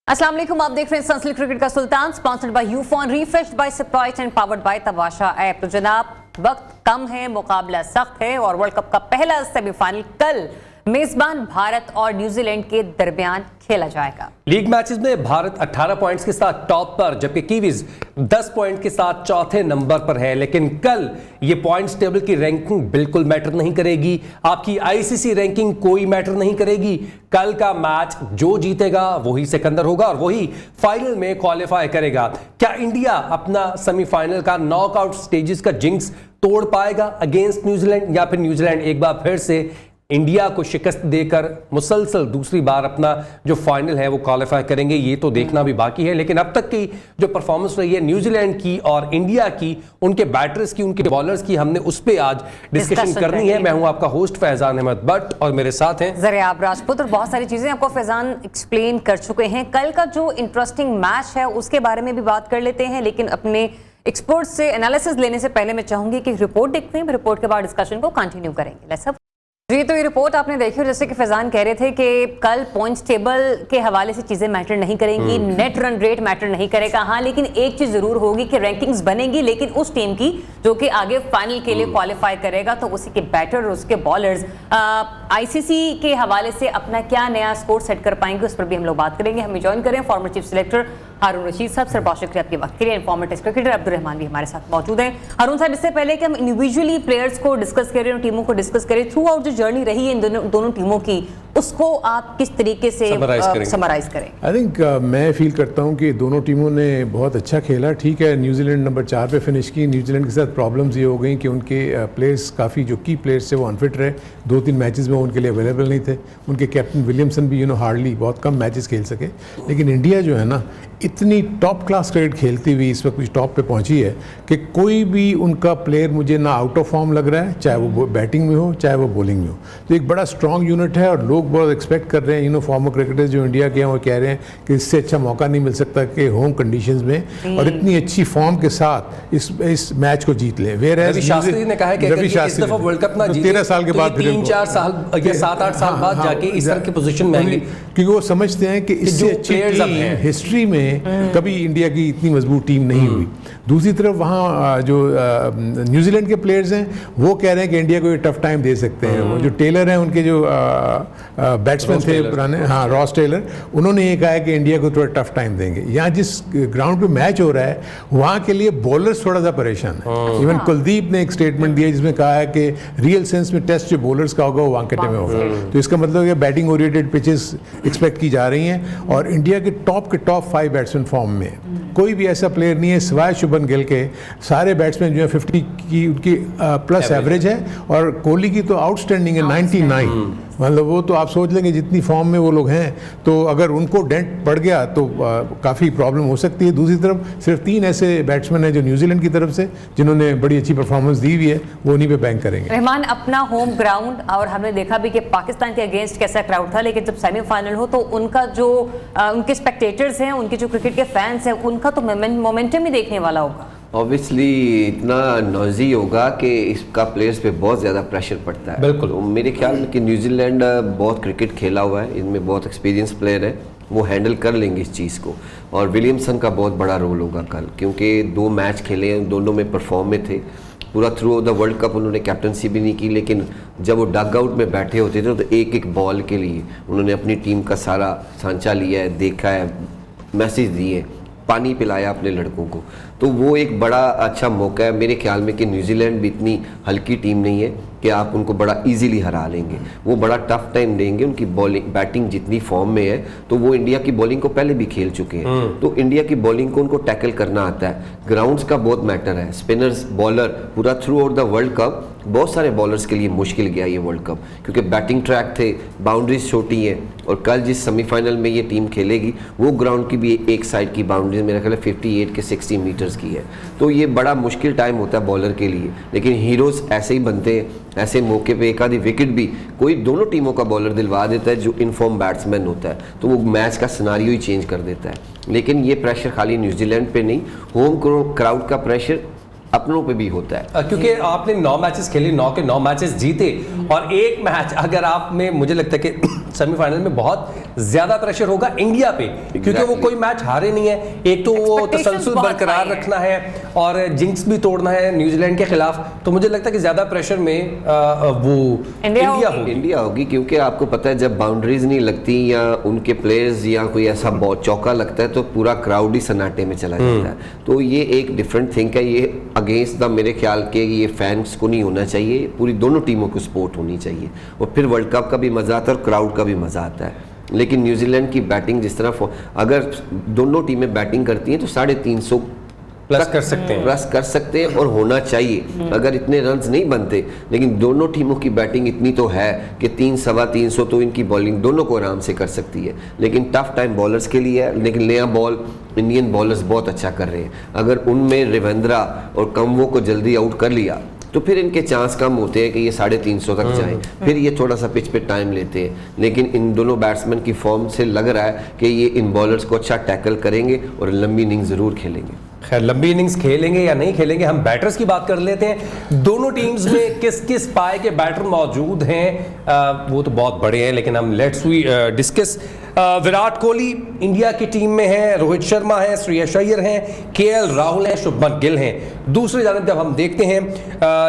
अस्सलाम वालेकुम, आप देख रहे हैं सनसनीखेज क्रिकेट का सुल्तान, sponsored by Ufone, refreshed by Sprite and powered by Tamasha app. तो जनाब, वक्त कम है, मुकाबला सख्त है और वर्ल्ड कप का पहला सेमीफाइनल कल मेजबान भारत और न्यूजीलैंड के दरमियान खेला जाएगा। लीग मैचेस में भारत 18 पॉइंट्स के साथ टॉप पर, जबकि कीवीज 10 पॉइंट के साथ चौथे नंबर पर है। लेकिन कल ये पॉइंट्स टेबल की रैंकिंग बिल्कुल मैटर नहीं करेगी, आपकी आईसीसी रैंकिंग कोई मैटर नहीं करेगी। कल का मैच जो जीतेगा वही सिकंदर होगा और वही फाइनल में क्वालिफाई करेगा। क्या इंडिया अपना सेमीफाइनल का नॉकआउट स्टेजेस का जिंक्स तोड़ पाएगा अगेंस्ट न्यूजीलैंड, या फिर न्यूजीलैंड एक बार फिर से इंडिया को शिकस्त देकर मुसलसल दूसरी बार अपना जो फाइनल है वो क्वालिफाई करेंगे? ये तो देखना भी बाकी है। लेकिन अब तक की जो परफॉर्मेंस रही है न्यूजीलैंड की और इंडिया की, उनके बैटर्स की, उनके बॉलर्स की, हमने उस पर आज डिस्कशन करनी है। मैं हूं आपका होस्ट फैजान अहमद भट्ट और मेरे साथ हैं ज़रियाब राजपूत, और बहुत सारी चीजें आपको फैजान एक्सप्लेन कर चुके हैं। कल का जो इंटरेस्टिंग मैच है उसके बारे में भी बात कर लेते हैं, लेकिन अपने एक्सपर्ट से एनालिसिस लेने से पहले मैं चाहूंगी कि रिपोर्ट देखते हैं, रिपोर्ट के बाद डिस्कशन को कंटिन्यू करेंगे। लेट्स जी, तो ये रिपोर्ट आपने देखी, और जैसे कि फैजान कह रहे थे कि कल पॉइंट्स टेबल के हवाले से चीजें मैटर नहीं करेंगी, नेट रन रेट मैटर नहीं करेगा। हाँ, लेकिन एक चीज जरूर होगी कि रैंकिंग्स बनेगी, लेकिन उस टीम की जो कि आगे फाइनल के लिए क्वालिफाई करेगा, तो उसी के बैटर और उसके बॉलर्स आईसीसी के हवाले से अपना क्या नया स्कोर सेट कर पाएंगे, उस पर भी हम लोग बात करेंगे। हमें ज्वाइन करें former chief selector Haroon Rashid साहब। सर, बहुत शुक्रिया आपके वक्त के लिए। इन्फॉर्मर टेस्ट क्रिकेटर अब्दुल रहमान भी हमारे साथ मौजूद हैं। हारून साहब, इससे पहले कि हम इंडिविजुअली प्लेयर्स को डिस्कस करें और टीमों को डिस्कस करें, थ्रू आउट जो जर्नी रही है इन दोनों टीमों की, उसको आप किस तरीके से समराइज करें? आई थिंक मैं फील करता हूं कि दोनों टीमों ने बहुत अच्छा खेला। ठीक है, न्यूजीलैंड नंबर 4 पे फिनिश की। न्यूजीलैंड के साथ प्रॉब्लम्स ये हो गई कि उनके प्लेयर्स काफ़ी जो की प्लेयर्स थे वो अनफिट रहे, 2-3 मैचेस में उनके लिए अवेलेबल नहीं थे। उनके कैप्टन विलियमसन भी हार्डली बहुत कम मैचेस खेल सके। लेकिन इंडिया जो है ना, इतनी टॉप क्लास क्रिकेट खेलती हुई इस वक्त टॉप पे पहुंची है कि कोई भी उनका प्लेयर मुझे ना आउट ऑफ फॉर्म लग रहा है, चाहे वो बैटिंग में हो चाहे वो बॉलिंग में हो। तो एक बड़ा स्ट्रॉन्ग यूनिट है और लोग बहुत एक्सपेक्ट कर रहे हैं। फॉर्मर क्रिकेटर्स जो इंडिया के हैं वो कह रहे हैं कि इससे अच्छा मौका नहीं मिल सकता कि होम कंडीशंस में और इतनी अच्छी फॉर्म के साथ इस मैच को जीत लें। रवि शास्त्री ने कहा है कि इस दफा वर्ल्ड कप ना जीते 13 साल के बाद 3-4 साल या 7-8 साल बाद जाके इस तरह की पोजीशन में आएंगे, क्योंकि वो समझते हैं कि इससे अच्छी टीम हिस्ट्री में कभी इंडिया की इतनी मजबूत टीम नहीं हुई। दूसरी तरफ वहाँ जो न्यूजीलैंड के प्लेयर्स हैं वो कह रहे हैं कि इंडिया को ये टफ टाइम दे सकते हैं। वो जो टेलर हैं, उनके जो बैट्समैन थे पुराने, हाँ, रॉस टेलर, उन्होंने ये कहा है कि इंडिया को थोड़ा टफ टाइम देंगे। यहाँ जिस ग्राउंड पे मैच हो रहा है वहाँ के लिए बॉलर्स थोड़ा सा परेशान है। इवन कुलदीप ने एक स्टेटमेंट दिया जिसमें कहा है कि रियल सेंस में टेस्ट जो बॉलर्स का होगा वो वांकेटे में होगा। तो इसका मतलब है बैटिंग ओरिएंटेड पिचेस एक्सपेक्ट की जा रही हैं और इंडिया के टॉप 5 बैट्समैन फॉर्म में। कोई भी ऐसा प्लेयर नहीं है सिवाय शुभन गिल के, सारे बैट्समैन जो है 50 की उनकी प्लस एवरेज है और कोहली की तो आउटस्टैंडिंग है 99। मतलब वो तो आप सोच लेंगे जितनी फॉर्म में वो लोग हैं, तो अगर उनको डेंट पड़ गया तो काफ़ी प्रॉब्लम हो सकती है। दूसरी तरफ सिर्फ 3 ऐसे बैट्समैन हैं जो न्यूजीलैंड की तरफ से जिन्होंने बड़ी अच्छी परफॉर्मेंस दी हुई है, वो उन्हीं पे बैंक करेंगे। रहमान, अपना होम ग्राउंड, और हमने देखा भी कि पाकिस्तान के अगेंस्ट कैसा क्राउड था, लेकिन जब सेमीफाइनल हो तो उनका जो उनके स्पेक्टेटर्स हैं, उनके जो क्रिकेट के फैंस हैं, उनका तो मोमेंटम ही देखने वाला होगा। ऑब्वियसली इतना नॉइजी होगा कि इसका प्लेयर्स पे बहुत ज़्यादा प्रेशर पड़ता है। बिल्कुल। तो मेरे ख्याल में कि न्यूजीलैंड बहुत क्रिकेट खेला हुआ है, इनमें बहुत एक्सपीरियंस प्लेयर है, वो हैंडल कर लेंगे इस चीज़ को। और विलियमसन का बहुत बड़ा रोल होगा कल, क्योंकि 2 मैच खेले हैं, दोनों में परफॉर्म में थे। पूरा थ्रू द वर्ल्ड कप उन्होंने कैप्टनसी भी नहीं की, लेकिन जब वो डग आउट में बैठे होते थे तो एक बॉल के लिए उन्होंने अपनी टीम का सारा सांचा लिया है, देखा है, मैसेज दिए, पानी पिलाया अपने लड़कों को। तो वो एक बड़ा अच्छा मौका है मेरे ख्याल में कि न्यूजीलैंड भी इतनी हल्की टीम नहीं है कि आप उनको बड़ा इजीली हरा लेंगे। वो बड़ा टफ टाइम देंगे। उनकी बॉलिंग बैटिंग जितनी फॉर्म में है, तो वो इंडिया की बॉलिंग को पहले भी खेल चुके हैं, तो इंडिया की बॉलिंग को उनको टैकल करना आता है। ग्राउंड्स का बहुत मैटर है। स्पिनर्स, बॉलर, पूरा through out the world cup बहुत सारे बॉलर्स के लिए मुश्किल गया ये वर्ल्ड कप, क्योंकि बैटिंग ट्रैक थे, बाउंड्रीज छोटी हैं, और कल जिस सेमीफाइनल में ये टीम खेलेगी वो ग्राउंड की भी एक साइड की बाउंड्री मेरा ख्याल है 58 के 60 मीटर्स की है। तो ये बड़ा मुश्किल टाइम होता है बॉलर के लिए। लेकिन हीरोज़ ऐसे ही बनते हैं, ऐसे मौके पे एक आधी विकेट भी कोई दोनों टीमों का बॉलर दिलवा देता है जो इनफॉर्म बैट्समैन होता है, तो वो मैच का सिनारियो ही चेंज कर देता है। लेकिन ये प्रेशर खाली न्यूजीलैंड पे नहीं, होम क्राउड का प्रेशर अपनों पे भी होता है, क्योंकि आपने 9 मैचेस खेले, 9 के 9 मैचेस जीते, और एक मैच अगर आप में मुझे लगता है कि सेमीफाइनल में बहुत ज्यादा प्रेशर होगा इंडिया पे, क्योंकि वो कोई मैच हारे नहीं है। एक तो वो तसलसल बरकरार रखना है और जिंक्स भी तोड़ना है न्यूजीलैंड के खिलाफ, तो मुझे लगता है कि ज्यादा प्रेशर में वो इंडिया होगी, क्योंकि आपको पता है जब बाउंड्रीज नहीं लगती या उनके प्लेयर्स या कोई ऐसा बहुत चौका लगता है तो पूरा क्राउड ही सन्नाटे में चला जाता है। तो ये एक डिफरेंट थिंग है, ये अगेंस्ट द मेरे ख्याल के ये फैंस को नहीं होना चाहिए, पूरी दोनों टीमों को सपोर्ट होनी चाहिए और फिर वर्ल्ड कप का भी मजा आता है और क्राउड का भी मजा आता है। लेकिन न्यूजीलैंड की बैटिंग जिस तरह, अगर दोनों टीमें बैटिंग करती हैं तो 350 प्लस कर सकते हैं और होना चाहिए। अगर इतने रन्स नहीं बनते, लेकिन दोनों टीमों की बैटिंग इतनी तो है कि 300-325 तो इनकी बॉलिंग दोनों को आराम से कर सकती है। लेकिन टफ टाइम बॉलर्स के लिए है, लेकिन नया बॉल इंडियन बॉलर्स बहुत अच्छा कर रहे हैं। अगर उनमें रविंद्रा और कम्बो को जल्दी आउट कर लिया तो फिर इनके चांस कम होते हैं कि ये 350 तक जाएं। फिर ये थोड़ा सा पिच पे टाइम लेते हैं, लेकिन इन दोनों बैट्समैन की फॉर्म से लग रहा है कि ये इन बॉलर्स को अच्छा टैकल करेंगे और लंबी इनिंग जरूर खेलेंगे। खैर लंबी इनिंग्स खेलेंगे या नहीं खेलेंगे, हम बैटर्स की बात कर लेते हैं। दोनों टीम्स में किस किस पाए के बैटर मौजूद हैं वो तो बहुत बड़े हैं, लेकिन हम let's we discuss. Virat Kohli India की टीम में है, रोहित शर्मा है, श्रेयस अय्यर हैं, केएल राहुल हैं, शुभमन गिल हैं। दूसरी जानब जब हम देखते हैं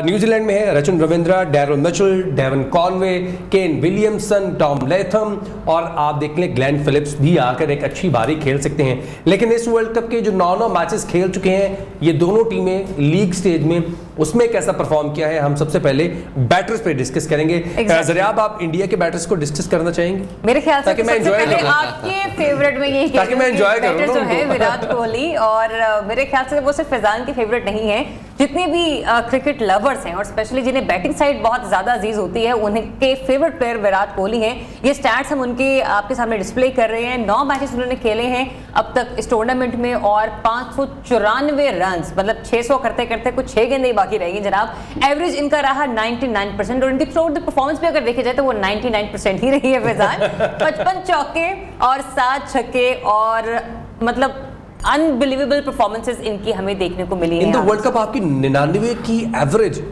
न्यूजीलैंड में है Rachin Ravindra, Daryl Mitchell, Devon Conway, Kane Williamson, Tom Latham और आप देख लें ग्लेन फिलिप्स भी आकर एक अच्छी बारी खेल सकते हैं। लेकिन इस वर्ल्ड कप के जो 9 मैचेस खेल चुके हैं ये दोनों टीमें लीग स्टेज में, उसमें कैसा परफॉर्म किया है, हम सबसे पहले बैटर्स पे डिस्कस करेंगे। ज़रियाब, आप इंडिया के बैटर्स को डिस्कस करना चाहेंगे? मेरे ख्याल से ताकि मैं एंजॉय करूं, आपके फेवरेट में यही ताकि मैं एंजॉय करूं जो है विराट कोहली, और मेरे ख्याल से वो सिर्फ फैजान के फेवरेट नहीं है, जितने भी क्रिकेट लवर्स हैं और स्पेशली जिन्हें बैटिंग साइड बहुत ज्यादा अजीज होती है उनके फेवरेट प्लेयर विराट कोहली हैं। ये स्टैट्स हम उनके आपके सामने डिस्प्ले कर रहे हैं। 9 मैचेस उन्होंने खेले हैं अब तक इस टूर्नामेंट में और 594 रन, मतलब 600 करते करते कुछ 6 गेंदें बाकी रहेगी जनाब। एवरेज इनका रहा 99% और इनकी थ्रू द परफॉर्मेंस भी अगर देखी जाए तो वो 99% ही रही है फैजान। 55 चौके और 7 छक्के और मतलब अनबिलीवेबल परफॉर्मेंसेस इनकी हमें देखने को मिली है। इन द वर्ल्ड कप आपकी 99 की एवरेज,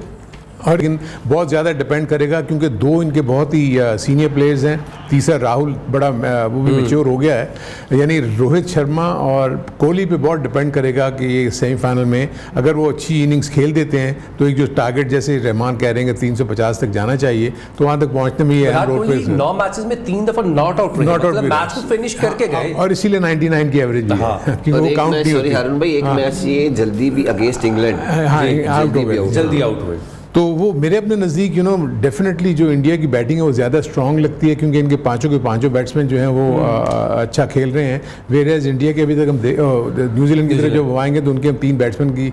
और लेकिन बहुत ज़्यादा डिपेंड करेगा क्योंकि 2 इनके बहुत ही सीनियर प्लेयर्स हैं, तीसरा राहुल बड़ा वो भी मैच्योर हो गया है, यानी रोहित शर्मा और कोहली पे बहुत डिपेंड करेगा कि ये सेमीफाइनल में अगर वो अच्छी इनिंग्स खेल देते हैं तो एक जो टारगेट जैसे रहमान कह रहे हैं कि 350 तक जाना चाहिए, तो वहाँ तक पहुँचने में ये 9 मैचेस में 3 दफा नॉट आउट मैच को फिनिश करके गए और इसीलिए 99 की एवरेज भी है क्योंकि वो काउंट नहीं होती। हारून भाई, एक मैच ये जल्दी भी अगेंस्ट इंग्लैंड जल्दी आउट हुए, तो वो मेरे अपने नज़दीक डेफिनेटली जो इंडिया की बैटिंग है वो ज़्यादा स्ट्रांग लगती है क्योंकि इनके पांचों के पांचों बैट्समैन जो हैं वो अच्छा खेल रहे हैं। वेरेज इंडिया के अभी तक हम न्यूजीलैंड की तरफ जो वो आएंगे तो उनके हम 3 बैट्समैन की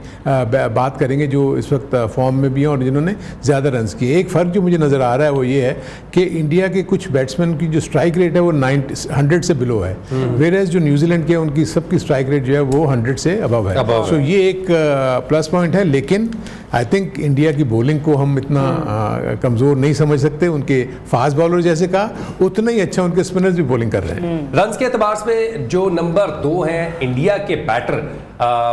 बात करेंगे जो इस वक्त फॉर्म में भी हैं और जिन्होंने ज़्यादा रन्स किए। एक फ़र्क जो मुझे नज़र आ रहा है वो ये है कि इंडिया के कुछ बैट्समैन की जो स्ट्राइक रेट है वो 100 से बिलो है, वेरेज जो न्यूजीलैंड के उनकी सबकी स्ट्राइक रेट जो है वो 100 से अबव है। सो ये एक प्लस पॉइंट है, लेकिन आई थिंक इंडिया की बॉलिंग को हम इतना कमजोर नहीं समझ सकते। उनके फास्ट बॉलर जैसे कहा उतना ही अच्छा उनके स्पिनर्स भी बॉलिंग कर रहे हैं। रन्स के एतबार से जो नंबर 2 है इंडिया के बैटर,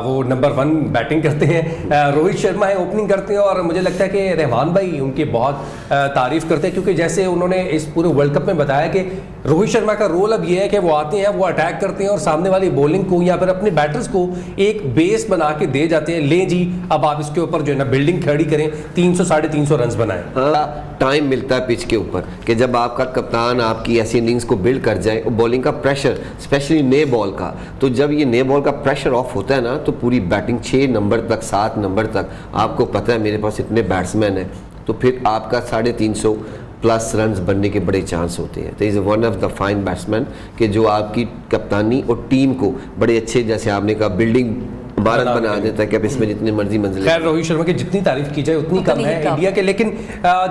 वो नंबर 1 बैटिंग करते हैं, रोहित शर्मा है ओपनिंग करते हैं और मुझे लगता है कि रहमान भाई उनकी बहुत तारीफ करते हैं क्योंकि जैसे उन्होंने इस पूरे वर्ल्ड कप में बताया कि रोहित शर्मा का रोल अब ये है कि वो आते हैं, वो अटैक करते हैं और सामने वाली बॉलिंग को या फिर अपने बैटर्स को एक बेस बना के दे जाते हैं, ले जी अब आप इसके ऊपर जो है ना बिल्डिंग खड़ी करें, 300-350 रन बनाएं। टाइम मिलता है पिच के ऊपर कि जब आपका कप्तान आपकी ऐसी इनिंग्स को बिल्ड कर जाए और बॉलिंग का प्रेशर स्पेशली नए बॉल का, तो जब ये नए बॉल का प्रेशर ऑफ होता है ना तो पूरी बैटिंग 6 नंबर तक 7 नंबर तक आपको पता है मेरे पास इतने बैट्समैन हैं तो फिर आपका 350 प्लस रन्स बनने के बड़े चांस होते हैं। तो is one of the fine batsman कि जो आपकी कप्तानी और टीम को बड़े अच्छे, जैसे आपने कहा, बिल्डिंग भारत बना देता है कि अब इसमें जितनी मर्जी मंजिल। खैर रोहित शर्मा की जितनी तारीफ की जाए उतनी कम है इंडिया के, लेकिन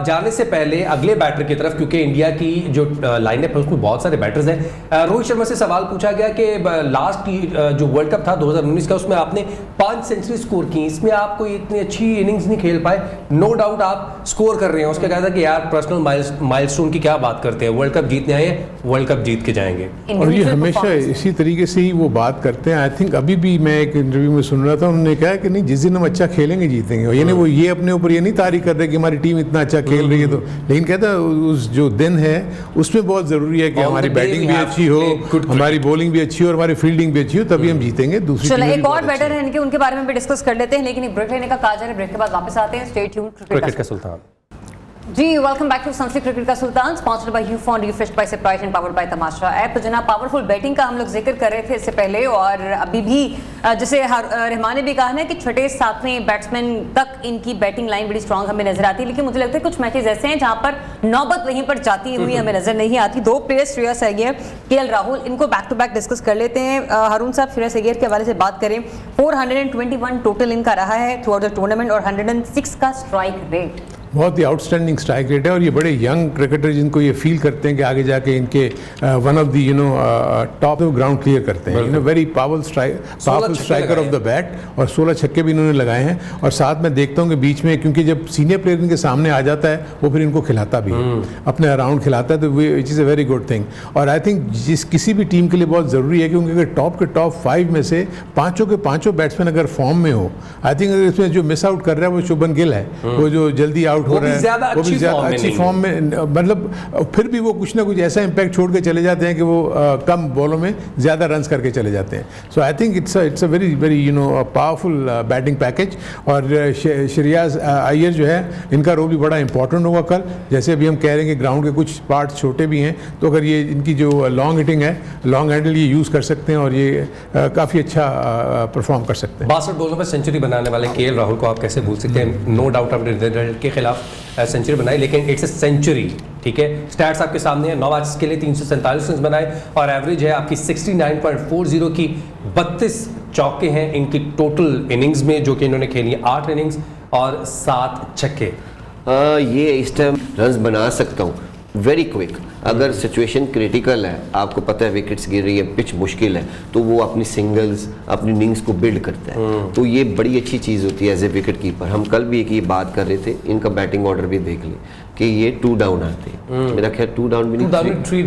जाने से पहले अगले बैटर की तरफ, क्योंकि इंडिया की जो लाइनअप है उसमें बहुत सारे बैटर्स हैं। रोहित शर्मा से सवाल पूछा गया कि लास्ट जो वर्ल्ड कप था 2019 का, उसमें आपने 5 सेंचुरी स्कोर की, इसमें आप कोई इतनी अच्छी इनिंग्स नहीं खेल पाए, नो डाउट आप स्कोर कर रहे हैं। उसका कहा था कि यार पर्सनल माइलस्टोन की क्या बात करते हैं, वर्ल्ड कप जीतने आए, वर्ल्ड कप जीत के जाएंगे। और ये हमेशा इसी तरीके से ही वो बात करते हैं। आई थिंक अभी भी मैं एक इंटरव्यू में सुन रहा था, उन्होंने कहा कि नहीं जिस दिन हम अच्छा खेलेंगे जीतेंगे, और यानी वो ये अपने ऊपर ये नहीं तारीफ कर रहे कि हमारी टीम इतना अच्छा खेल रही है तो, लेकिन कहता उस जो दिन है उसमें बहुत ज़रूरी है कि हमारी बैटिंग भी अच्छी हो, हमारी बॉलिंग भी अच्छी हो और हमारी फील्डिंग भी अच्छी हो, तभी हम जीतेंगे। दूसरी चलो एक और बैटर है इनके, उनके बारे में भी डिस्कस कर लेते हैं, लेकिन एक ब्रेक लेने का कहा जा रहा है, ब्रेक के बाद वापस आते हैं। स्टे ट्यून्ड, क्रिकेट का सुल्तान। जी वेलकम बैक टू सनस्ट्रीक क्रिकेट का सुल्तान, sponsored by Ufone, refreshed by surprise and powered by Tamasha app. तो जनाब पावरफुल बैटिंग का हम लोग जिक्र कर रहे थे इससे पहले, और अभी भी जैसे रहमान ने भी कहा ना कि छठे सातवें बैट्समैन तक इनकी बैटिंग लाइन बड़ी स्ट्रांग हमें नजर आती है, लेकिन मुझे लगता है कुछ मैचेस ऐसे हैं जहां पर नौबत वहीं पर जाती हुई हमें नजर नहीं आती। दो प्लेयर्स श्रेयस अय्यर, केएल राहुल, इनको बैक टू बैक डिस्कस कर लेते हैं। हारून साहब, श्रेयस अय्यर के हवाले से बात करें, 421 टोटल इनका रहा है थ्रू आउट द टूर्नामेंट और 106 का स्ट्राइक रेट, बहुत ही आउटस्टैंडिंग स्ट्राइक रेट है। और ये बड़े यंग क्रिकेटर जिनको ये फील करते हैं कि आगे जाके इनके one of the top ground clear करते हैं, very powerful striker of the bat, और 16 छक्के भी इन्होंने लगाए हैं। और साथ में देखता हूँ कि बीच में, क्योंकि जब सीनियर प्लेयर इनके सामने आ जाता है वो फिर इनको खिलाता भी है, अपने अराउंड खिलाता है, तो which is a very good thing. और आई थिंक किसी भी टीम के लिए बहुत ज़रूरी है कि उनके टॉप के टॉप 5 में से पाँचों के पाँचों बैट्समैन अगर फॉर्म में हो, आई थिंक अगर इसमें जो मिस आउट कर रहा है वो शुभन गिल है, वो जो जल्दी आउट हो रहा है, वो भी ज़्यादा अच्छी फॉर्म में, मतलब फिर भी वो कुछ ना कुछ ऐसा इम्पैक्ट छोड़ के चले जाते हैं कि वो कम बॉलों में ज़्यादा रन्स करके चले जाते हैं। So I think it's a very very powerful batting package. और श्रेयस अय्यर जो है, इनका रोल भी बड़ा इंपॉर्टेंट होगा कल। जैसे अभी हम कह रहे हैं कि ग्राउंड के कुछ पार्ट्स छोटे भी हैं, तो अगर ये इनकी जो लॉन्ग हिटिंग है, लॉन्ग हैंडल ये यूज़ कर सकते हैं और ये काफ़ी अच्छा परफॉर्म कर सकते हैं। 62 बॉलों पर सेंचुरी बनाने वाले केएल राहुल को आप कैसे भूल सकते हैं? नो डाउट आपने के खिलाफ सेंचुरी बनाई, लेकिन इट्स अ सेंचुरी, ठीक है। स्टैट्स आपके सामने है, 9 मैचेस के लिए 347 रन बनाए और एवरेज है आपकी 69.40 की। 32 चौके हैं इनकी टोटल इनिंग्स में जो कि इन्होंने खेली है, 8 इनिंग्स और 7 छक्के। ये इस टाइम रन्स बना सकता हूँ वेरी क्विक। अगर सिचुएशन क्रिटिकल है, आपको पता है विकेट्स गिर रही है, पिच मुश्किल है, तो वो अपनी सिंगल्स, अपनी इनिंग्स को बिल्ड करता है। तो ये बड़ी अच्छी चीज़ होती है एज ए विकेट कीपर। हम कल भी एक ये बात कर रहे थे, इनका बैटिंग ऑर्डर भी देख ले कि ये 2 डाउन आते हैं, मेरा ख्याल 2 डाउन भी नहीं,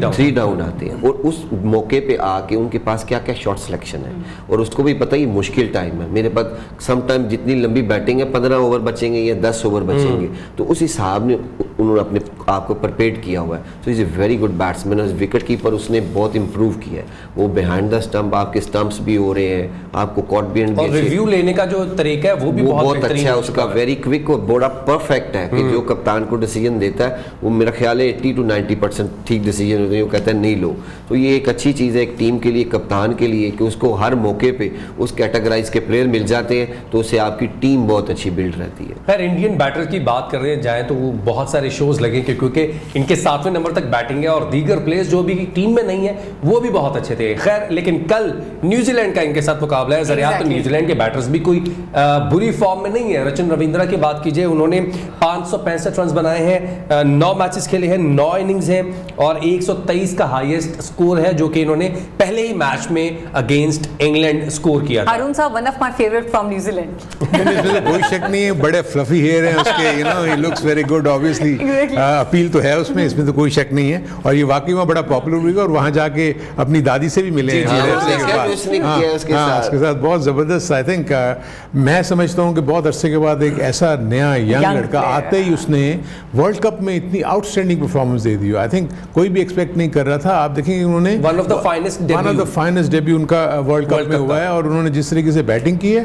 3 डाउन आते हैं। और उस मौके पे आके उनके पास क्या क्या शॉट सिलेक्शन है, और उसको भी पता ही मुश्किल टाइम है, मेरे पास सम टाइम जितनी लंबी बैटिंग है, 15 ओवर बचेंगे या 10 ओवर बचेंगे, तो उस हिसाब ने उन्होंने अपने आप को प्रिपेयर किया हुआ है। तो is a very good batsman. As wicket keeper उसने बहुत इंप्रूव किया है। वो बिहाइंड द स्टंप, आपके स्टंप्स भी हो रहे हैं, आपको कॉट भी और रिव्यू लेने का जो तरीका है वो भी बहुत अच्छा है उसका, वेरी क्विक और बड़ा परफेक्ट है कि जो कप्तान को डिसीजन देता है वो मेरा ख्याल है 80 to 90% ठीक डिसीजन होते हैं। वो कहता है नहीं लो। तो ये एक अच्छी चीज़ है एक टीम के लिए, कप्तान के लिए, कि उसको हर मौके पे उस कैटेगराइज के प्लेयर मिल जाते हैं, तो उससे आपकी टीम बहुत अच्छी बिल्ड रहती है। खैर इंडियन बैटर की बात कर रहे हैं जाए तो वो बहुत सारे शोज लगे क्योंकि इनके 7वें नंबर तक बैटिंग है और दीगर प्लेयर्स जो भी टीम में नहीं है वो भी बहुत अच्छे थे। खैर लेकिन कल न्यूजीलैंड का इनके साथ मुकाबला है जरिया, तो न्यूजीलैंड के बैटर्स भी कोई बुरी फॉर्म में नहीं है। रचिन रविंद्रा की बात कीजिए, उन्होंने 565 रन बनाए हैं, 9 मैचेस खेले हैं, 9 इनिंग्स हैं और 123 का हाईएस्ट स्कोर है जो कि इन्होंने पहले ही मैच में अगेंस्ट इंग्लैंड स्कोर किया था। हारून साहब, one of my favourite from New Zealand. कोई शक नहीं है, बड़े फ्लफी हेयर हैं उसके, he looks very good obviously, appeal तो है उसमें, इसमें तो कोई शक नहीं है। और ये वाकई में बड़ा पॉपुलर हुआ और वहाँ जाके अपनी दादी से भी मिले उसके साथ बहुत ज़बरदस्त। आई थिंक मैं समझता हूँ कि बहुत अरसे के बाद एक ऐसा नया यंग लड़का आते ही उसने वर्ल्ड कप में इतनी outstanding performance they the. I think कोई भी एक्सपेक्ट नहीं कर रहा था। आप देखेंगे उन्होंने one of the finest debut उनका वर्ल्ड कप में हुआ है और उन्होंने जिस तरीके से बैटिंग की है,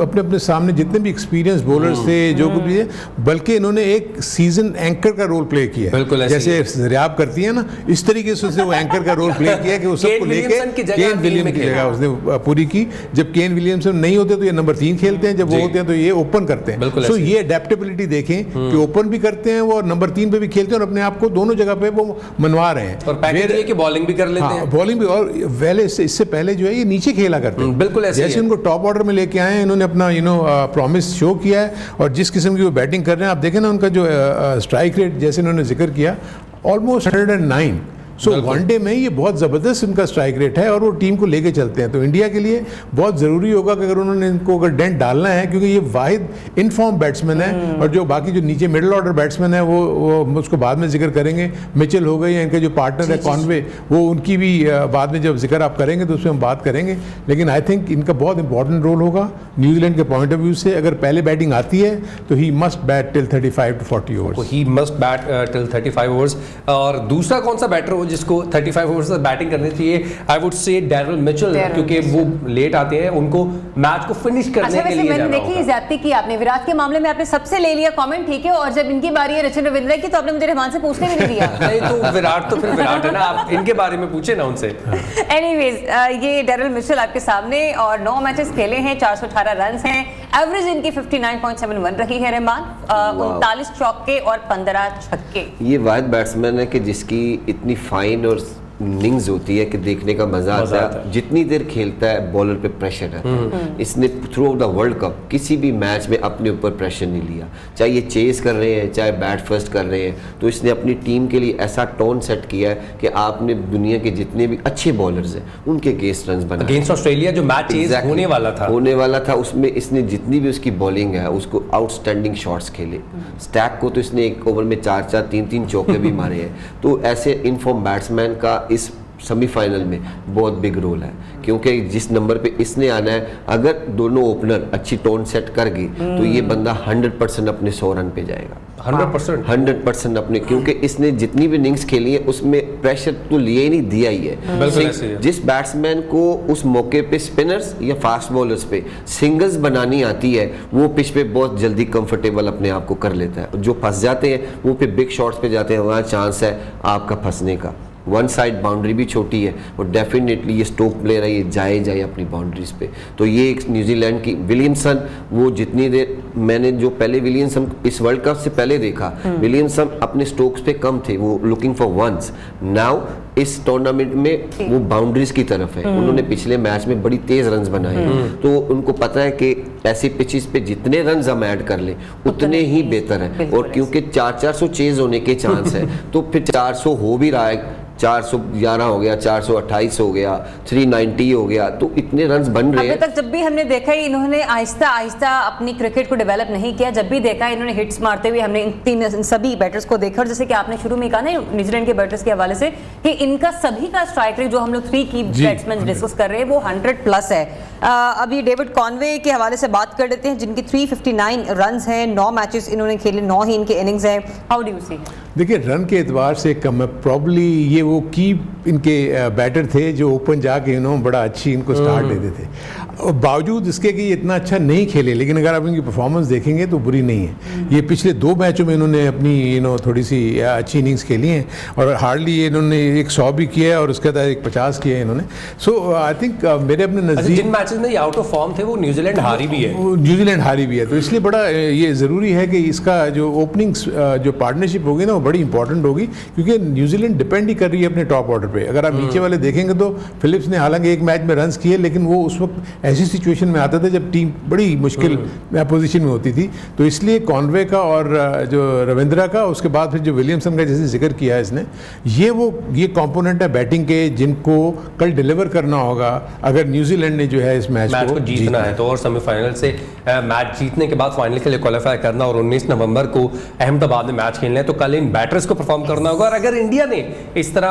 अपने अपने सामने जितने भी एक्सपीरियंस बॉलर्स थे जो कुछ भी है, बल्कि इन्होंने एक सीजन एंकर का रोल प्ले किया है, जैसे रियाब करती है ना, इस तरीके से उसने वो एंकर का रोल प्ले किया कि वो सबको लेके केन विलियम्स की जगह उसने पूरी की। जब केन विलियमसन नहीं होते तो ये नंबर 3 खेलते हैं, जब वो होते हैं तो ये ओपन करते हैं। सो ये अडेप्टेबिलिटी देखें कि ओपन भी करते हैं वो और नंबर 3 पे भी खेलते हैं और अपने आप को दोनों जगह पे वो मनवा रहे हैं और पैकेज ये कि बॉलिंग भी कर लेते हैं, बॉलिंग भी। और पहले इससे पहले जो है ये नीचे खेला करते हैं, बिल्कुल ऐसे जैसे उनको टॉप ऑर्डर में लेके आए हैं, इन्होंने अपना प्रॉमिस शो किया है और जिस किस्म की वो बैटिंग कर रहे हैं आप देखें ना, उनका जो स्ट्राइक रेट जैसे इन्होंने जिक्र किया ऑलमोस्ट 109, सो वनडे में ये बहुत ज़बरदस्त इनका स्ट्राइक रेट है और वो टीम को लेके चलते हैं। तो इंडिया के लिए बहुत ज़रूरी होगा कि अगर उन्होंने इनको अगर डेंट डालना है, क्योंकि ये वाहिद इनफॉर्म बैट्समैन है, और जो बाकी जो नीचे मिडिल ऑर्डर बैट्समैन है वो उसको बाद में जिक्र करेंगे, मिचेल हो गए या इनके जो पार्टनर है कॉनवे, वो उनकी भी बाद में जब जिक्र आप करेंगे तो उसमें हम बात करेंगे। लेकिन आई थिंक इनका बहुत इंपॉर्टेंट रोल होगा न्यूजीलैंड के पॉइंट ऑफ व्यू से। अगर पहले बैटिंग आती है तो he must bat till 35 to 40 overs. He must bat till 35 overs. और दूसरा कौन सा बैटर हो जिसको 35 ओवर्स तक बैटिंग करनी चाहिए? I would say Daryl Mitchell, क्योंकि वो लेट आते हैं, उनको मैच को फिनिश करने के लिए मैंने देखी ज्यादती की आपने विराट के मामले में, आपने सबसे ले लिया कमेंट, ठीक है, और जब इनकी बारी है रचिन रविंद्र की तो आपने मुझे रहमान से पूछने भी नहीं दिया। नहीं तो विराट तो फिर विराट है ना, आप इनके बारे में पूछे ना उनसे। एनीवेज ये डैरिल मिचेल आपके सामने, और 9 मैचेस खेले हैं, 418 रन हैं, एवरेज इनकी 59.71 रही है। रहमान 39 चौके और 15 छक्के। ये वाहिद बैट्समैन है कि जिसकी इतनी फाइन और इनिंग्स होती है कि देखने का मजा आता है। जितनी देर खेलता है बॉलर पे प्रेशर रहता है। इसने through out the world cup किसी भी मैच में अपने ऊपर प्रेशर नहीं लिया, चाहे ये चेस कर रहे हैं चाहे बैट फर्स्ट कर रहे हैं, तो इसने अपनी टीम के लिए ऐसा टोन सेट किया है कि आपने दुनिया के जितने भी अच्छे बॉलर्स हैं उनके अगेंस्ट रन बनाए। अगेंस्ट ऑस्ट्रेलिया जो मैच चेस होने वाला था उसमें इसने जितनी भी उसकी बॉलिंग है उसको आउटस्टैंडिंग शॉट्स खेले। स्टैक को तो इसने एक ओवर में 4-4 3-3 चौके भी मारे हैं। तो ऐसे इनफॉर्म बैट्समैन का इस सेमीफाइनल में बहुत बिग रोल है, क्योंकि जिस नंबर पे इसने आना है, अगर दोनों ओपनर अच्छी टोन सेट कर गई तो ये बंदा 100% अपने 100 रन पे जाएगा। 100% अपने, क्योंकि इसने जितनी भी इनिंग्स खेली है उसमें प्रेशर तो लिया ही नहीं, दिया ही है। जिस बैट्समैन को उस मौके पे स्पिनर्स या फास्ट बॉलर्स पे सिंगल्स बनानी आती है वो पिच पे बहुत जल्दी कंफर्टेबल अपने आप को कर लेता है। जो फंस जाते हैं वो पे बिग शॉट्स पे जाते हैं, वहाँ चांस है आपका फंसने का। वन साइड बाउंड्री भी छोटी है और डेफिनेटली ये स्टोक प्लेयर है, ये जाए अपनी बाउंड्रीज पे। तो ये एक न्यूजीलैंड की विलियमसन, वो जितनी देर मैंने जो पहले विलियमसन इस वर्ल्ड कप से पहले देखा, विलियमसन अपने स्टोक्स पे कम थे, वो लुकिंग फॉर वंस। नाउ इस टूर्नामेंट में वो बाउंड्रीज की तरफ है। उन्होंने पिछले मैच में बड़ी तेज रन्स बनाए, तो उनको पता है कि ऐसी पिचेस पे जितने रन्स हम ऐड कर लें उतने ही बेहतर है। और क्योंकि 400 चेज होने के चांस है तो फिर 400 हो भी रहा है, 411 हो गया, 428 हो गया, 390 हो गया, तो इतने रन्स बन रहे हैं। अभी तक जब भी हमने देखा है इन्होंने आहिस्ता आहिस्ता अपनी क्रिकेट को डेवलप नहीं किया। जब भी देखा है इन्होंने हिट्स मारते हुए हमने इन सभी बैटर्स को देखा, और जैसे कि आपने शुरू में कहा ना न्यूजीलैंड के बैटर्स के हवाले से कि इनका सभी का स्ट्राइक रेट, जो हम लोग 3 की बैट्समैन डिस्कस कर रहे हैं, वो 100+ है। अभी डेविड कॉनवे के हवाले से बात कर लेते हैं, जिनकी 359 रन हैं, 9 मैचेस इन्होंने खेले, 9 ही इनके इनिंग्स हैं। How do you see? देखिए रन के एतबार से कम है, प्रॉब्ली ये वो की इनके बैटर थे जो ओपन जाके बड़ा अच्छी इनको स्टार्ट देते थे, और बावजूद इसके कि ये इतना अच्छा नहीं खेले, लेकिन अगर आप इनकी परफॉर्मेंस देखेंगे तो बुरी नहीं है। ये पिछले 2 मैचों में इन्होंने अपनी थोड़ी सी अच्छी इनिंग्स खेली हैं, और हार्डली इन्होंने एक 100 भी किया है और उसके बाद एक 50 किया है इन्होंने। सो आई थिंक मेरे अपने नज़दीक जिन मैचेस में ये आउट ऑफ फॉर्म थे वो न्यूजीलैंड हारी भी है, तो इसलिए बड़ा ये ज़रूरी है कि इसका जो ओपनिंग जो पार्टनरशिप होगी ना वो बड़ी इंपॉर्टेंट होगी, क्योंकि न्यूजीलैंड डिपेंड ही कर रही है अपने टॉप ऑर्डर पे। अगर आप नीचे वाले देखेंगे तो फिलिप्स ने हालांकि एक मैच में रन्स किए, लेकिन वो उस वक्त ऐसी सिचुएशन में आता था जब टीम बड़ी मुश्किल पोजीशन में होती थी। तो इसलिए कॉनवे का और जो रविंद्रा का, उसके बाद फिर जो विलियमसन का जैसे जिक्र किया है इसने, ये कंपोनेंट है बैटिंग के जिनको कल डिलीवर करना होगा अगर न्यूजीलैंड ने जो है इस मैच को जीतना है तो। और सेमीफाइनल से मैच जीतने के बाद फाइनल के लिए क्वालिफाई करना, और 19 नवंबर को अहमदाबाद में मैच खेलना है, तो कल इन बैटर्स को परफॉर्म करना होगा। और अगर इंडिया ने इस तरह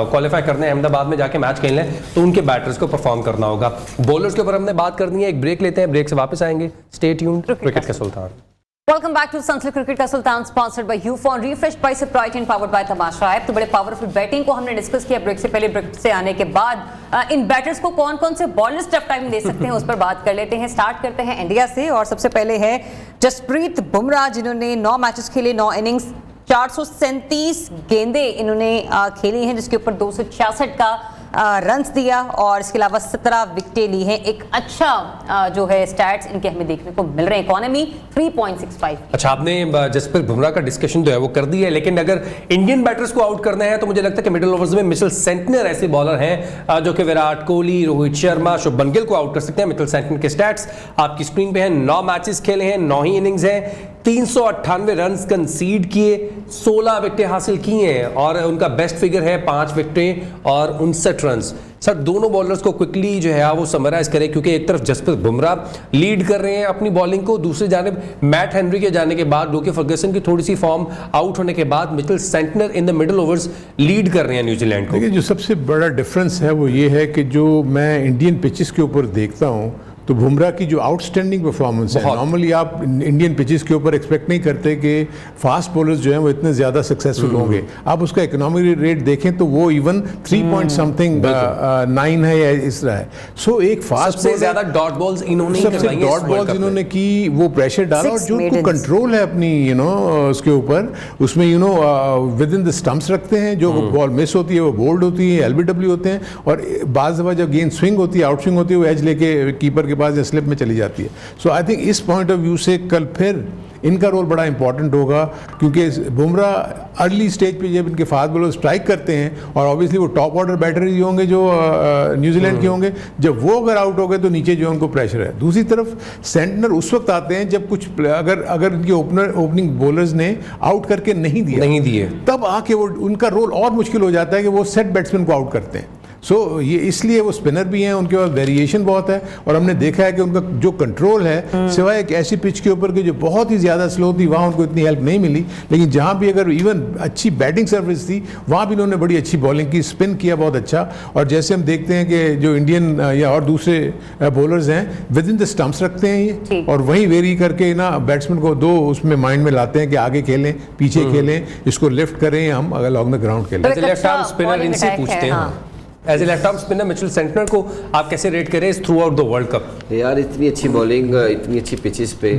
क्वालिफाई करना है, अहमदाबाद में जाके मैच खेलना है, तो उनके बैटर्स को परफॉर्म करना होगा। बॉलर्स के ऊपर हमने बात करनी है, एक ब्रेक लेते हैं, ब्रेक से वापस आएंगे। स्टे ट्यून्ड, क्रिकेट का सुल्तान। Welcome back to Sunsil Cricket का सुल्तान, sponsored by UFON, refreshed by Sprite and powered by Tamasha app. तो बड़े पावरफुल बैटिंग को हमने डिस्कस किया ब्रेक से पहले। ब्रेक से आने के बाद इन बैटर्स को कौन कौन से बॉलर्स टफ टाइम दे सकते हैं उस पर बात कर लेते हैं। स्टार्ट करते हैं इंडिया से, और सबसे पहले है जसप्रीत बुमराह, जिन्होंने 9 मैचेस खेले, 9 इनिंग्स, 437 गेंदें इन्होंने खेली हैं, जिसके ऊपर 266 का रन्स दिया, और इसके अलावा 17 विकेटें ली हैं। एक अच्छा जो है स्टैट्स इनके हमें देखने को मिल रहे हैं। इकोनॉमी 3.65। अच्छा, आपने जसप्रीत बुमराह का डिस्कशन जो है वो कर दी है, लेकिन अगर इंडियन बैटर्स को आउट करना है तो मुझे लगता है कि मिडिल ओवर्स में मिचेल सेंटनर ऐसे बॉलर हैं जो कि विराट कोहली, रोहित शर्मा, शुभमन गिल को आउट कर सकते हैं। मिचेल सेंटनर के स्टैट्स आपकी स्क्रीन पे हैं। 9 मैचेस खेले हैं, 9 ही इनिंग्स हैं, 398 रन कंसीड किए, 16 विकेटें हासिल की हैं और उनका बेस्ट फिगर है 5 विकेटें और 59 रन। सर दोनों बॉलर्स को क्विकली जो है वो समराइज करें, क्योंकि एक तरफ जसप्रीत बुमराह लीड कर रहे हैं अपनी बॉलिंग को, दूसरी जानिब मैट हेनरी के जाने के बाद, लोकी फर्गसन की थोड़ी सी फॉर्म आउट होने के बाद Mitchell Santner in the middle overs lead कर रहे हैं न्यूजीलैंड को। देखिए जो सबसे बड़ा डिफरेंस है वो ये है कि जो मैं इंडियन पिचेस के ऊपर देखता हूँ तो बुमराह की जो आउटस्टैंडिंग परफॉर्मेंस है, नॉर्मली आप इंडियन पिचेस के ऊपर एक्सपेक्ट नहीं करते कि फास्ट बॉलर्स जो हैं वो इतने ज़्यादा सक्सेसफुल होंगे। आप उसका इकोनॉमिक रेट देखें तो वो इवन 3 पॉइंट समथिंग 9 है या इस तरह है। सो एक फास्ट सबसे ज़्यादा डॉट बॉल्स इन्होंने इन्होंने की, वो प्रेशर डाला और जो कंट्रोल है अपनी उसके ऊपर, उसमें विद इन द स्टंप्स रखते हैं, जो बॉल मिस होती है वो बोल्ड होती है, LBW होते हैं, और बाज़ दफ़ा जब गेंद स्विंग होती है, आउट स्विंग होती है, वो एज लेके कीपर के पास या स्लिप में चली जाती है। सो आई थिंक इस पॉइंट ऑफ व्यू से कल फिर इनका रोल बड़ा इंपॉर्टेंट होगा, क्योंकि बुमराह अर्ली स्टेज पे जब इनके फास्ट बॉलर स्ट्राइक करते हैं, और ऑब्वियसली वो टॉप ऑर्डर बैटर ही होंगे जो न्यूजीलैंड के होंगे, जब वो अगर आउट हो गए तो नीचे जो उनको प्रेशर है। दूसरी तरफ सेंटनर उस वक्त आते हैं जब कुछ अगर इनके ओपनिंग बॉलर्स ने आउट करके नहीं दिए तब आके वो उनका रोल और मुश्किल हो जाता है कि वो सेट बैट्समैन को आउट करते हैं। ये इसलिए वो स्पिनर भी हैं, उनके पास वेरिएशन बहुत है, और हमने देखा है कि उनका जो कंट्रोल है, सिवाय एक ऐसी पिच के ऊपर कि जो बहुत ही ज़्यादा स्लो थी, वहाँ उनको इतनी हेल्प नहीं मिली, लेकिन जहाँ भी अगर इवन अच्छी बैटिंग सर्विस थी वहाँ भी उन्होंने बड़ी अच्छी बॉलिंग की, स्पिन किया बहुत अच्छा। और जैसे हम देखते हैं कि जो इंडियन या और दूसरे बॉलर्स हैं विद इन द स्टंप्स रखते हैं ये, और वहीं वेरी करके ना बैट्समैन को दो उसमें माइंड में लाते हैं कि आगे खेलें, पीछे खेलें, इसको लिफ्ट करें, हम अगर लॉन्ग द ग्राउंड खेलें। लेफ्ट आर्म स्पिनर इनसे पूछते हैं, as a left arm spinner Mitchell Santner को आप कैसे रेट करें throughout the world cup? यार इतनी अच्छी बॉलिंग इतनी अच्छी पिचेस पे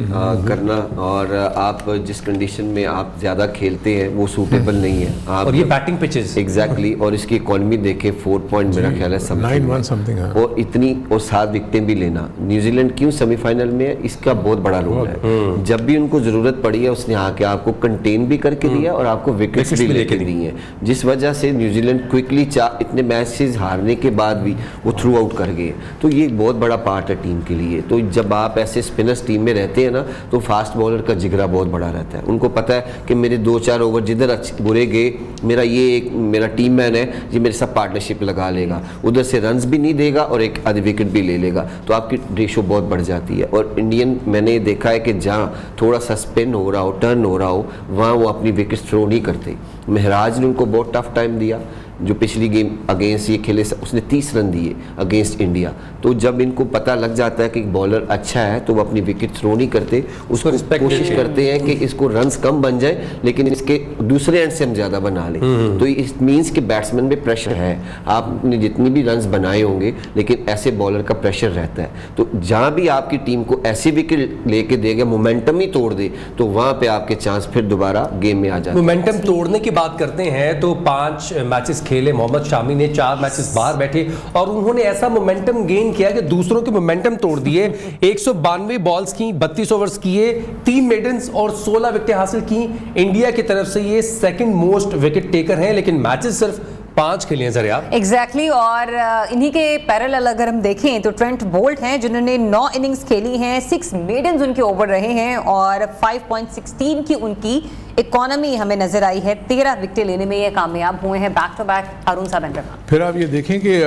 करना, और आप जिस कंडीशन में आप ज़्यादा खेलते हैं वो सूटेबल नहीं है आप, और ये बैटिंग पिचेस एग्जैक्टली, और इसकी इकॉनमी देखे 4 पॉइंट मेरा ख्याल है समथिंग, और इतनी और 7 विकेटें भी लेना। न्यूजीलैंड क्यों सेमीफाइनल में है, इसका बहुत बड़ा रोल है। जब भी उनको ज़रूरत पड़ी है उसने आके आपको कंटेन भी करके दिया और आपको विकेट्स भी लेके दी हैं, जिस वजह से न्यूजीलैंड क्विकली इतने मैचेस हारने के बाद भी वो थ्रू आउट कर गए। तो ये एक बहुत बड़ा पार्ट है टीम के लिए। तो जब आप ऐसे स्पिनर्स टीम में रहते हैं ना, तो फास्ट बॉलर का जिगरा बहुत बड़ा रहता है। उनको पता है कि मेरे 2-4 ओवर जिधर बुरे गए, मेरा टीम मैन है, ये मेरे साथ पार्टनरशिप लगा लेगा, उधर से रन्स भी नहीं देगा और एक आधी विकेट भी ले लेगा, तो आपकी रेशो बहुत बढ़ जाती है। और इंडियन मैंने देखा है कि जहाँ थोड़ा सा स्पिन हो रहा हो, टर्न हो रहा हो, वहाँ वो अपनी विकेट थ्रो नहीं करते। महराज ने उनको बहुत टफ टाइम दिया, जो पिछली गेम अगेंस्ट ये खेले उसने 30 रन दिए अगेंस्ट इंडिया। तो जब इनको पता लग जाता है कि बॉलर अच्छा है तो वो अपनी विकेट थ्रो नहीं करते, उसको कोशिश करते हैं कि इसको रन्स कम बन जाए लेकिन इसके दूसरे एंड से हम ज़्यादा बना लें। तो इट मीन्स कि बैट्समैन में प्रेशर है, आपने जितनी भी रन्स बनाए होंगे लेकिन ऐसे बॉलर का प्रेशर रहता है। तो जहाँ भी आपकी टीम को ऐसी विकेट लेके देगा, मोमेंटम ही तोड़ दे, तो वहाँ पे आपके चांस फिर दोबारा गेम में आ जाते हैं। मोमेंटम तोड़ने की बात करते हैं तो 5 मैचेस खेले मोहम्मद शामी ने, 4 मैचेस बाहर बैठे और उन्होंने ऐसा मोमेंटम गेन किया कि दूसरों के मोमेंटम तोड़ दिए। 192 बॉल्स की, 32 ओवर्स किए, 3 मेडन्स और 16 विकेटें हासिल की। इंडिया की तरफ से ये सेकंड मोस्ट विकेट टेकर हैं, लेकिन मैचेस सिर्फ 5 खेले हैं सर यार। एग्जैक्टली और इन्हीं के पैरेलल अगर हम देखें तो ट्रेंट बोल्ट हैं जिन्होंने 9 इनिंग्स खेली हैं, 6 मेडन्स उनके ओवर रहे हैं और 5.16 की उनकी इकोनॉमी हमें नजर आई है। 13 विकेट लेने में ये कामयाब हुए हैं। बैक टू बैक हारून साहब एंड रफान। फिर आप ये देखें कि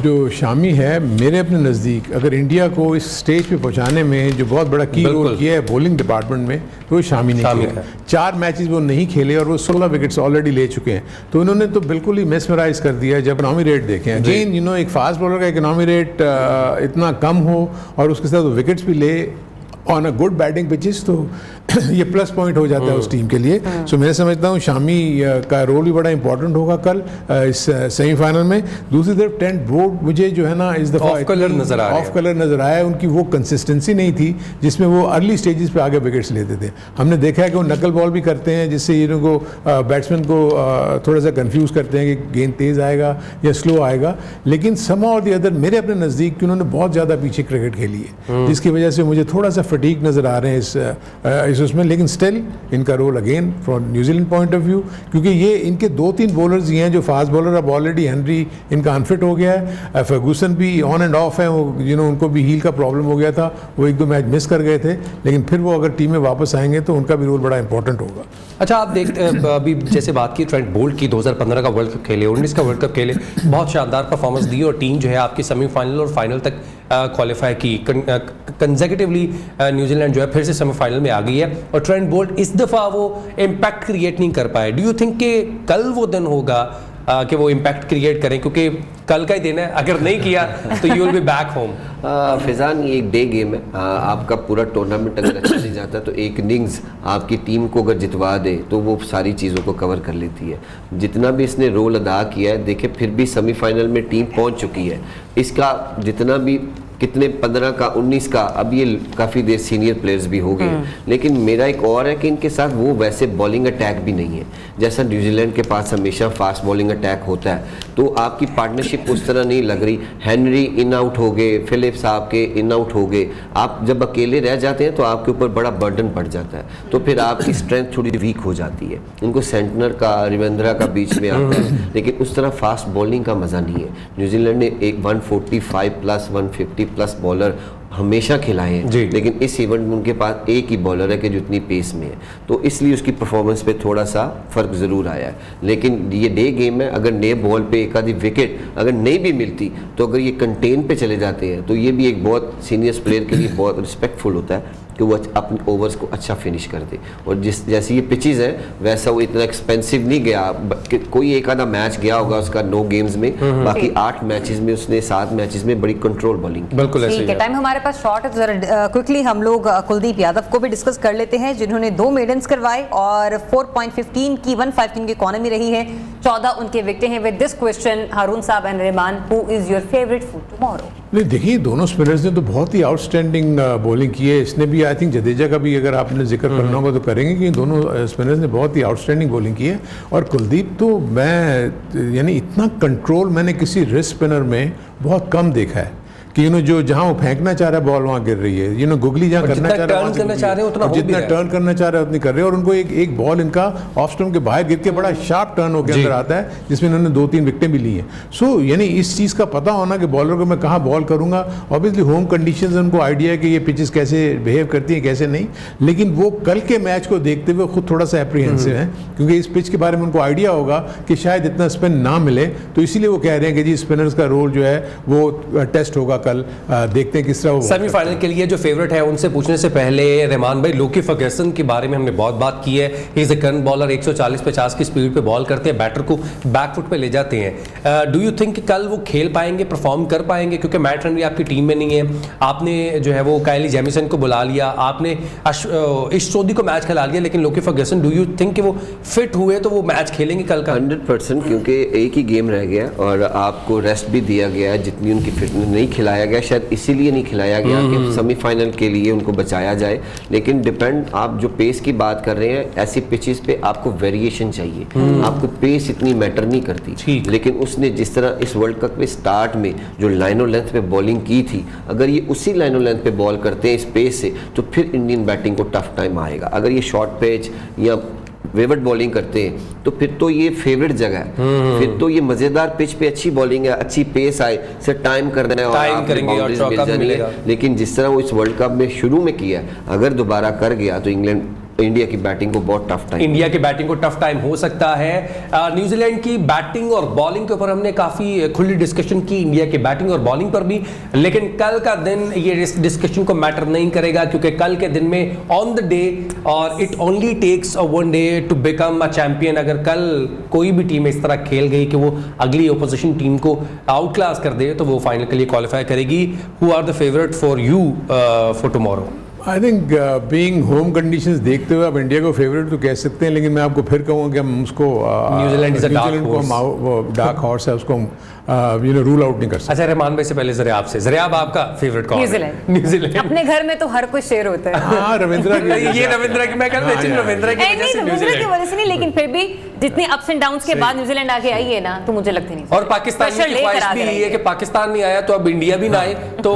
जो शामी है, मेरे अपने नज़दीक अगर इंडिया को इस स्टेज पे पहुंचाने में जो बहुत बड़ा की रोल किया है बॉलिंग डिपार्टमेंट में, तो वो शामी ने किया। 4 मैचेस वो नहीं खेले और वो 16 विकेट्स ऑलरेडी ले चुके हैं, तो उन्होंने तो बिल्कुल ही मेस्मराइज कर दिया है। जब इकोनॉमी रेट देखें अगेन, एक फास्ट बॉलर का इकोनॉमी रेट इतना कम हो और उसके साथ विकेट्स भी ले on a good batting pitches, तो ये प्लस पॉइंट हो जाता है उस टीम के लिए। सो मैं समझता हूँ शामी का रोल भी बड़ा इंपॉर्टेंट होगा कल इस सेमीफाइनल में। दूसरी तरफ ट्रेंट बोल्ट मुझे जो है ना इस दफ़ा ऑफ कलर नज़र आया। उनकी वो कंसिस्टेंसी नहीं थी जिसमें वो अर्ली स्टेजेस पे आगे विकेट्स लेते थे। हमने देखा है कि वो नकल बॉल भी करते हैं जिससे इनको बैट्समैन को थोड़ा सा कन्फ्यूज़ करते हैं कि गेंद तेज़ आएगा या स्लो आएगा, लेकिन समहाउ और द अदर मेरे अपने नज़दीक कि उन्होंने बहुत ज़्यादा पीछे क्रिकेट खेली है, जिसकी वजह से मुझे थोड़ा सा फटीक नज़र आ रहे हैं इस उसमें, लेकिन स्टिल इनका role again from New Zealand point of view, क्योंकि ये इनके 2-3 बॉलर्स ही हैं जो फास्ट बॉलर, अब ऑलरेडी हेनरी इनका अनफिट हो गया है, फर्गूसन भी ऑन एंड ऑफ है, वो उनको भी हील का प्रॉब्लम हो गया था, वो 1-2 मैच मिस कर गए थे, लेकिन फिर वो अगर टीम में वापस आएंगे तो उनका भी रोल बड़ा इंपॉर्टेंट होगा। अच्छा, आप देखते अभी जैसे बात की ट्रेंट बोल्ट की, 2015 का वर्ल्ड कप खेले, 19 का वर्ल्ड कप खेले, बहुत शानदार परफॉर्मेंस दी और टीम जो है आपकी सेमीफाइनल और फाइनल तक क्वालिफाई की, कंसेक्यूटिवली न्यूजीलैंड जो है फिर से सेमीफाइनल में आ गई है, और ट्रेंट बोल्ट इस दफ़ा वो इम्पैक्ट क्रिएट नहीं कर पाए। डू यू थिंक कि कल वो दिन होगा कि वो इम्पैक्ट क्रिएट करें, क्योंकि कल का ही दिन है, अगर नहीं किया तो you will be back home. Fizaan, ये एक डे गेम है, आपका पूरा टूर्नामेंट अगर अच्छा नहीं जाता तो एक इनिंग्स आपकी टीम को अगर जितवा दे तो वो सारी चीज़ों को कवर कर लेती है। जितना भी इसने रोल अदा किया है, देखिए फिर भी सेमीफाइनल में टीम पहुंच चुकी है, इसका जितना भी कितने 15 का 19 का, अब ये काफ़ी देर सीनियर प्लेयर्स भी हो गए, लेकिन मेरा एक और है कि इनके साथ वो वैसे बॉलिंग अटैक भी नहीं है जैसा न्यूजीलैंड के पास हमेशा फास्ट बॉलिंग अटैक होता है, तो आपकी पार्टनरशिप उस तरह नहीं लग रही। हेनरी इन आउट हो गए, फिलिप्स आपके इन आउट हो गए, आप जब अकेले रह जाते हैं तो आपके ऊपर बड़ा बर्डन पड़ जाता है, तो फिर आपकी स्ट्रेंथ थोड़ी वीक हो जाती है। उनको सेंटनर का, रिवेंद्रा का बीच में आता है, लेकिन उस तरह फास्ट बॉलिंग का मज़ा नहीं है। न्यूजीलैंड ने एक 145 प्लस 150 प्लस बॉलर हमेशा खिलाए हैं, लेकिन इस इवेंट में उनके पास एक ही बॉलर है कि जो इतनी पेस में है, तो इसलिए उसकी परफॉर्मेंस पे थोड़ा सा फ़र्क ज़रूर आया है। लेकिन ये डे गेम है, अगर नए बॉल पे एक आधी विकेट अगर नहीं भी मिलती तो अगर ये कंटेन पे चले जाते हैं तो ये भी एक बहुत सीनियर प्लेयर के लिए बहुत रिस्पेक्टफुल होता है कि वो अपने ओवर्स को अच्छा फिनिश कर दे। और जैसी ये पिचेस है वैसा वो इतना एक्सपेंसिव नहीं गया, कोई एक आधा मैच गया होगा उसका 9 गेम्स में, बाकी 8 मैचेस में उसने 7 मैचेस में बड़ी कंट्रोल बॉलिंग। बिल्कुल ऐसे ही है। टाइम हमारे पास शॉर्ट है, तो जरा क्विकली हम लोग कुलदीप यादव को भी डिस्कस कर लेते हैं, जिन्होंने 2 मेडन्स करवाए और 4.15 की 153 की इकोनॉमी रही है, 14 उनके विकेट हैं। विद दिस क्वेश्चन हारून साहब and Rahman, who is your favourite for tomorrow? नहीं, देखिए दोनों स्पिनर्स ने तो बहुत ही आउटस्टैंडिंग बॉलिंग की है। इसने भी आई थिंक जडेजा का भी अगर आपने जिक्र करना होगा तो करेंगे कि दोनों स्पिनर्स ने बहुत ही आउटस्टैंडिंग बॉलिंग की है। और कुलदीप तो मैं यानी इतना कंट्रोल मैंने किसी रिस्ट स्पिनर में बहुत कम देखा है कि जो जहां वो फेंकना चाह रहा है बॉल वहां गिर रही है, गुगली जहां करना चाह रहा है जितना टर्न करना चाह रहा है उतनी कर रहे हैं, और उनको एक बॉल इनका ऑफ स्टंप के बाहर गिर के बड़ा शार्प टर्न होकर अंदर आता है, जिसमें इन्होंने 2-3 विकेटें भी ली हैं। सो यानी इस चीज़ का पता होना कि बॉलर को मैं कहाँ बॉल करूँगा। ऑब्वियसली होम कंडीशंस उनको आइडिया है कि ये पिचेस कैसे बिहेव करती हैं कैसे नहीं, लेकिन वो कल के मैच को देखते हुए खुद थोड़ा सा एप्रीहेंसिव है, क्योंकि इस पिच के बारे में उनको आइडिया होगा कि शायद इतना स्पिन ना मिले, तो इसीलिए वो कह रहे हैं कि जी स्पिनर्स का रोल जो है वो टेस्ट होगा कल, देखते हैं किस तरह वो सेमीफाइनल के लिए जो फेवरेट है। उनसे पूछने से पहले रहमान भाई, लोकी फर्गसन के बारे में हमने बहुत बात की है। He is a gun bowler, 140-50 की स्पीड पे बॉल करते हैं, बैटर को बैकफुट पे ले जाते हैं। डू यू थिंक कल वो खेल पाएंगे, परफॉर्म कर पाएंगे? क्योंकि मैट हेनरी आपकी टीम में नहीं है, आपने जो है वो काइली जेमिसन को बुला लिया, आपने इश चौधरी को मैच खिला लिया, लेकिन Lockie Ferguson, do you think कि वो फिट हुए तो वो मैच खेलेंगे कल का? 100%, क्योंकि एक ही गेम रह गया और आपको रेस्ट भी दिया गया है, जितनी उनकी फिटनेस नहीं खिलाया गया, शायद इसीलिए नहीं खिलाया गया कि सेमीफाइनल के लिए उनको बचाया जाए। लेकिन डिपेंड, आप जो पेस की बात कर रहे हैं, ऐसी पिचेस पे आपको वेरिएशन चाहिए, आपको पेस इतनी मैटर नहीं करती। लेकिन उसने जिस तरह इस वर्ल्ड कप में स्टार्ट में जो लाइनो लेंथ पे बॉलिंग की थी, अगर ये उसी लाइनो लेंथ पे बॉल करते हैं इस पेस से, तो फिर इंडियन बैटिंग को टफ टाइम आएगा। अगर ये शॉर्ट पिच या वेवर्ट बॉलिंग करते हैं तो फिर तो ये फेवरेट जगह है, फिर तो ये मजेदार पिच पे अच्छी बॉलिंग है, अच्छी पेस आए, से टाइम करना है और आप बाउंड्रीज मिल जानी है। लेकिन जिस तरह वो इस वर्ल्ड कप में शुरू में किया, अगर दोबारा कर गया तो इंडिया की बैटिंग को बहुत टफ टाइम, इंडिया की बैटिंग को टफ टाइम हो सकता है। न्यूजीलैंड की बैटिंग और बॉलिंग के ऊपर हमने काफी खुली डिस्कशन की, इंडिया की बैटिंग और बॉलिंग पर भी, लेकिन कल का दिन ये डिस्कशन को मैटर नहीं करेगा, क्योंकि कल के दिन में ऑन द डे, और it only takes a 1 day to become a champion. अगर कल कोई भी टीम इस तरह खेल गई कि वो अगली ओपोजिशन टीम को आउट क्लास कर दे, तो वो फाइनल के लिए क्वालिफाई करेगी। Who are the favourite for you for tomorrow? I think being home conditions देखते हुए आप इंडिया को फेवरेट तो कह सकते हैं, लेकिन मैं आपको फिर कहूँगा कि हम उसको न्यूजीलैंड को डार्क हॉर्स है, उसको रूल आउट नहीं कर सकते। अच्छा, रहमान भाई से पहले जरिया आपसे, जरिया आपका फेवरेट कौन है? न्यूजीलैंड। अपने घर में तो हर कोई शेर होता है। हाँ, रविंद्रा ये रविंद्रा की मैं कहता हूं, रविंद्रा की वजह से नहीं, लेकिन फिर भी जितनी अप्स एंड डाउन्स के बाद न्यूजीलैंड आगे आई है ना, तो मुझे लगता नहीं। और पाकिस्तान की ख्वाहिश भी है कि पाकिस्तान नहीं आया तो अब इंडिया भी ना आए, तो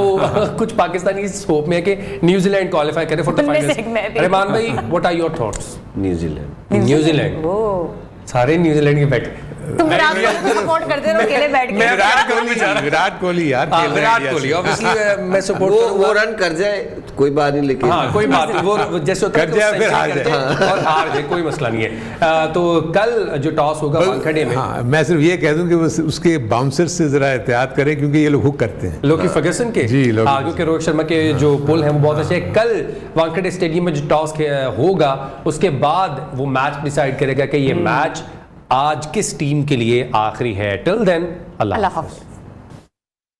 कुछ पाकिस्तानी इस होप में है कि न्यूजीलैंड क्वालिफाई करे फॉर द उनमें से एक मैं फाइनल्स। भी। रहमान भाई, what are your thoughts? New Zealand. New Zealand, oh, सारे न्यूजीलैंड के बैठे। तुम विराट कोहली को सपोर्ट करते रहो अकेले बैठ के। विराट कोहली यार खेल रहे हैं विराट इंडिया कोहली से। ऑब्वियसली मैं सपोर्ट वो रन कर जाए कोई बात नहीं, लेकिन हाँ कोई बात नहीं, वो जैसे होता है कर कि वो जाए फिर हार century जाए। करते हैं और हार जाए, कोई मसला नहीं है। तो कल जो टॉस होगा वानखेड़े में, हाँ, मैं सिर्फ ये कह दूं कि उसके बाउंसर से जरा एहतियात करें, क्योंकि ये लोग हुक करते हैं। लोकी फर्गसन के जी, लोकी हाँ, क्योंकि रोहित शर्मा के जो पुल हैं वो बहुत अच्छे हैं। कल वानखेड़े स्टेडियम में जो टॉस होगा उसके बाद वो मैच डिसाइड करेगा कि ये मैच आज किस टीम के लिए आखिरी है। टिल देन, अल्लाह अल्लाह हाफ़िज़। हाफ़िज़।